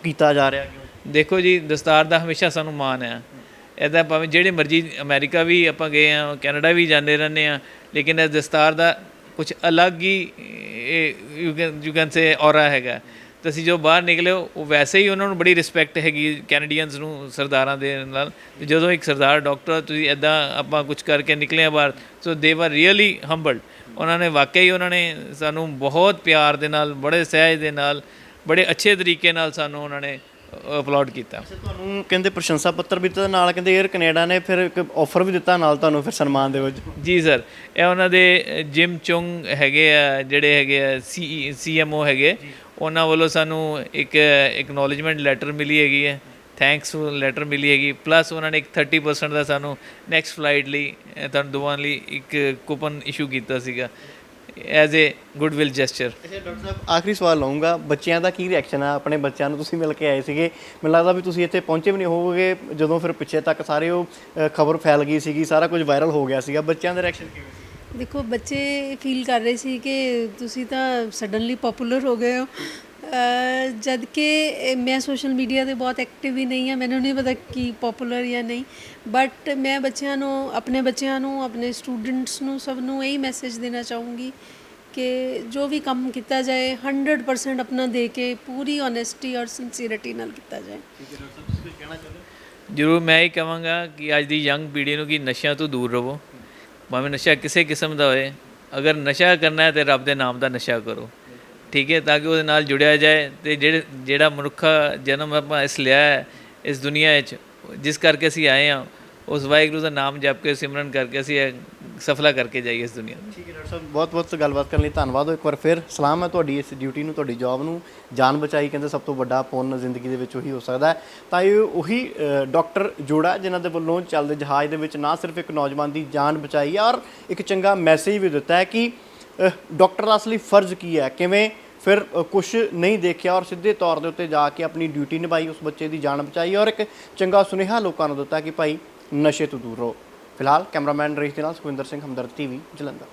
ਕੀਤਾ ਜਾ ਰਿਹਾ? ਦੇਖੋ ਜੀ, ਦਸਤਾਰ ਦਾ ਹਮੇਸ਼ਾ ਸਾਨੂੰ ਮਾਣ ਹੈ। ਇੱਦਾਂ ਭਾਵੇਂ ਜਿਹੜੇ ਮਰਜ਼ੀ ਅਮਰੀਕਾ ਵੀ ਆਪਾਂ ਗਏ ਹਾਂ, ਕੈਨੇਡਾ ਵੀ ਜਾਂਦੇ ਰਹਿੰਦੇ ਹਾਂ, ਲੇਕਿਨ ਇਸ ਦਸਤਾਰ ਦਾ ਕੁਛ ਅਲੱਗ ਹੀ ਯੂ ਕੈਨ ਸੇ ਔਰਾ ਹੈਗਾ। ਤੁਸੀਂ ਜੋ ਬਾਹਰ ਨਿਕਲੇ ਹੋ ਉਹ ਵੈਸੇ ਹੀ ਉਹਨਾਂ ਨੂੰ ਬੜੀ ਰਿਸਪੈਕਟ ਹੈਗੀ ਕੈਨੇਡੀਅਨਸ ਨੂੰ, ਸਰਦਾਰਾਂ ਦੇ ਨਾਲ। ਜਦੋਂ ਇੱਕ ਸਰਦਾਰ ਡਾਕਟਰ ਤੁਸੀਂ ਇੱਦਾਂ ਆਪਾਂ ਕੁਝ ਕਰਕੇ ਨਿਕਲੇ ਆ ਬਾਹਰ, ਸੋ ਦੇ ਵਰ ਰੀਅਲੀ ਹੰਬਲਡ। ਉਹਨਾਂ ਨੇ ਵਾਕਈ ਉਹਨਾਂ ਨੇ ਸਾਨੂੰ ਬਹੁਤ ਪਿਆਰ ਦੇ ਨਾਲ, ਬੜੇ ਸਹਿਜ ਦੇ ਨਾਲ, ਬੜੇ ਅੱਛੇ ਤਰੀਕੇ ਨਾਲ ਸਾਨੂੰ ਉਹਨਾਂ ਨੇ ਅਪਲੋਡ ਕੀਤਾ। ਤੁਹਾਨੂੰ ਕਹਿੰਦੇ ਪ੍ਰਸ਼ੰਸਾ ਪੱਤਰ ਵੀ ਦਿੱਤਾ, ਨਾਲ ਕਹਿੰਦੇ ਏਅਰ ਕੈਨੇਡਾ ਨੇ ਫਿਰ ਇੱਕ ਆਫਰ ਵੀ ਦਿੱਤਾ ਨਾਲ ਤੁਹਾਨੂੰ ਫਿਰ ਸਨਮਾਨ ਦੇ ਵਿੱਚ? ਜੀ ਸਰ, ਇਹ ਉਹਨਾਂ ਦੇ ਜਿਮ ਚੁੰਗ ਹੈਗੇ ਆ, ਜਿਹੜੇ ਹੈਗੇ ਆ CMO ਹੈਗੇ, ਉਹਨਾਂ ਵੱਲੋਂ ਸਾਨੂੰ ਇੱਕ ਐਕਨੋਲੇਜਮੈਂਟ ਲੈਟਰ ਮਿਲੀ ਹੈਗੀ ਹੈ, ਥੈਂਕਸ ਲੈਟਰ ਮਿਲੀ ਹੈਗੀ। ਪਲੱਸ ਉਹਨਾਂ ਨੇ ਇੱਕ 30% ਦਾ ਸਾਨੂੰ ਨੈਕਸਟ ਫਲਾਈਟ ਲਈ ਤੁਹਾਨੂੰ ਦੋਵਾਂ ਲਈ ਇੱਕ ਕੂਪਨ ਇਸ਼ੂ ਕੀਤਾ ਸੀਗਾ ਐਜ਼ ਏ ਗੁੱਡਵਿਲ ਜੈਸਚਰ। ਅੱਛਾ ਡਾਕਟਰ ਸਾਹਿਬ, ਆਖਰੀ ਸਵਾਲ ਲਊਂਗਾ, ਬੱਚਿਆਂ ਦਾ ਕੀ ਰਿਐਕਸ਼ਨ ਆ? ਆਪਣੇ ਬੱਚਿਆਂ ਨੂੰ ਤੁਸੀਂ ਮਿਲ ਕੇ ਆਏ ਸੀਗੇ, ਮੈਨੂੰ ਲੱਗਦਾ ਵੀ ਤੁਸੀਂ ਇੱਥੇ ਪਹੁੰਚੇ ਵੀ ਨਹੀਂ ਹੋਵੋਗੇ ਜਦੋਂ ਫਿਰ ਪਿੱਛੇ ਤੱਕ ਸਾਰੇ ਉਹ ਖਬਰ ਫੈਲ ਗਈ ਸੀਗੀ, ਸਾਰਾ ਕੁਝ ਵਾਇਰਲ ਹੋ ਗਿਆ ਸੀਗਾ। ਬੱਚਿਆਂ ਦਾ ਰਿਐਕਸ਼ਨ ਕਿਵੇਂ ਸੀ? ਦੇਖੋ, ਬੱਚੇ ਫੀਲ ਕਰ ਰਹੇ ਸੀ ਕਿ ਤੁਸੀਂ ਤਾਂ ਸਡਨਲੀ ਪਪੂਲਰ ਹੋ ਗਏ ਹੋ, ਜਦ ਕਿ ਮੈਂ ਸੋਸ਼ਲ ਮੀਡੀਆ 'ਤੇ ਬਹੁਤ ਐਕਟਿਵ ਹੀ ਨਹੀਂ ਹਾਂ, ਮੈਨੂੰ ਨਹੀਂ ਪਤਾ ਕੀ ਪਪੂਲਰ ਜਾਂ ਨਹੀਂ। ਬਟ ਮੈਂ ਬੱਚਿਆਂ ਨੂੰ, ਆਪਣੇ ਸਟੂਡੈਂਟਸ ਨੂੰ, ਸਭ ਨੂੰ ਇਹੀ ਮੈਸੇਜ ਦੇਣਾ ਚਾਹੂੰਗੀ ਕਿ ਜੋ ਵੀ ਕੰਮ ਕੀਤਾ ਜਾਏ 100% ਆਪਣਾ ਦੇ ਕੇ ਪੂਰੀ ਓਨੈਸਟੀ ਔਰ ਸਿੰਸੀਅਰਿਟੀ ਨਾਲ ਕੀਤਾ ਜਾਏ। ਜ਼ਰੂਰ ਮੈਂ ਇਹ ਕਹਾਂਗਾ ਕਿ ਅੱਜ ਦੀ ਯੰਗ ਪੀੜ੍ਹੀ ਨੂੰ ਕਿ ਨਸ਼ਿਆਂ ਤੋਂ ਦੂਰ ਰਹੋ, ਭਾਵੇਂ ਨਸ਼ਾ ਕਿਸੇ ਕਿਸਮ ਦਾ ਹੋਏ। ਅਗਰ ਨਸ਼ਾ ਕਰਨਾ ਹੈ ਤਾਂ ਰੱਬ ਦੇ ਨਾਮ ਦਾ ਨਸ਼ਾ ਕਰੋ, ਠੀਕ ਹੈ, ਤਾਂ ਕਿ ਉਹਦੇ ਨਾਲ ਜੁੜਿਆ ਜਾਏ। ਅਤੇ ਜਿਹੜਾ ਮਨੁੱਖਾ ਜਨਮ ਆਪਾਂ ਇਸ ਲਿਆ ਹੈ ਇਸ ਦੁਨੀਆ ਵਿੱਚ, ਜਿਸ ਕਰਕੇ ਅਸੀਂ ਆਏ ਹਾਂ, ਉਸ ਵਾਹਿਗੁਰੂ ਦਾ ਨਾਮ ਜਪ ਕੇ, ਸਿਮਰਨ ਕਰਕੇ ਅਸੀਂ ਸਫਲਾ ਕਰਕੇ ਜਾਈਏ ਇਸ ਦੁਨੀਆ ਨੂੰ। ਠੀਕ ਹੈ ਡਾਕਟਰ ਸਾਹਿਬ, ਬਹੁਤ ਬਹੁਤ ਗੱਲਬਾਤ ਕਰਨ ਲਈ ਧੰਨਵਾਦ ਹੋ। ਇੱਕ ਵਾਰ ਫਿਰ ਸਲਾਮ ਹੈ ਤੁਹਾਡੀ ਇਸ ਡਿਊਟੀ ਨੂੰ, ਤੁਹਾਡੀ ਜੌਬ ਨੂੰ। ਜਾਨ ਬਚਾਈ ਕਹਿੰਦੇ ਸਭ ਤੋਂ ਵੱਡਾ ਪੁੰਨ ਜ਼ਿੰਦਗੀ ਦੇ ਵਿੱਚ ਉਹੀ ਹੋ ਸਕਦਾ ਹੈ। ਤਾਂ ਇਹ ਉਹੀ ਡਾਕਟਰ ਜੋੜਾ ਜਿਨ੍ਹਾਂ ਦੇ ਵੱਲੋਂ ਚੱਲਦੇ ਜਹਾਜ਼ ਦੇ ਵਿੱਚ ਨਾ ਸਿਰਫ ਇੱਕ ਨੌਜਵਾਨ ਦੀ ਜਾਨ ਬਚਾਈ ਹੈ ਔਰ ਇੱਕ ਚੰਗਾ ਮੈਸੇਜ ਵੀ ਦਿੱਤਾ ਹੈ ਕਿ ਡਾਕਟਰ ਦਾ ਅਸਲੀ ਫਰਜ਼ ਕੀ ਹੈ, ਕਿਵੇਂ ਫਿਰ ਕੁਛ ਨਹੀਂ ਦੇਖਿਆ ਔਰ ਸਿੱਧੇ ਤੌਰ ਦੇ ਉੱਤੇ ਜਾ ਕੇ ਆਪਣੀ ਡਿਊਟੀ ਨਿਭਾਈ, ਉਸ ਬੱਚੇ ਦੀ ਜਾਨ ਬਚਾਈ ਔਰ ਇੱਕ ਚੰਗਾ ਸੁਨੇਹਾ ਲੋਕਾਂ ਨੂੰ ਦਿੱਤਾ ਕਿ ਭਾਈ ਨਸ਼ੇ ਤੋਂ ਦੂਰ ਰਹੋ। ਫਿਲਹਾਲ ਕੈਮਰਾਮੈਨ ਰੇਸ਼ ਦੇ ਨਾਲ ਸੁਖਵਿੰਦਰ ਸਿੰਘ, ਹਮਦਰਦ TV, ਜਲੰਧਰ।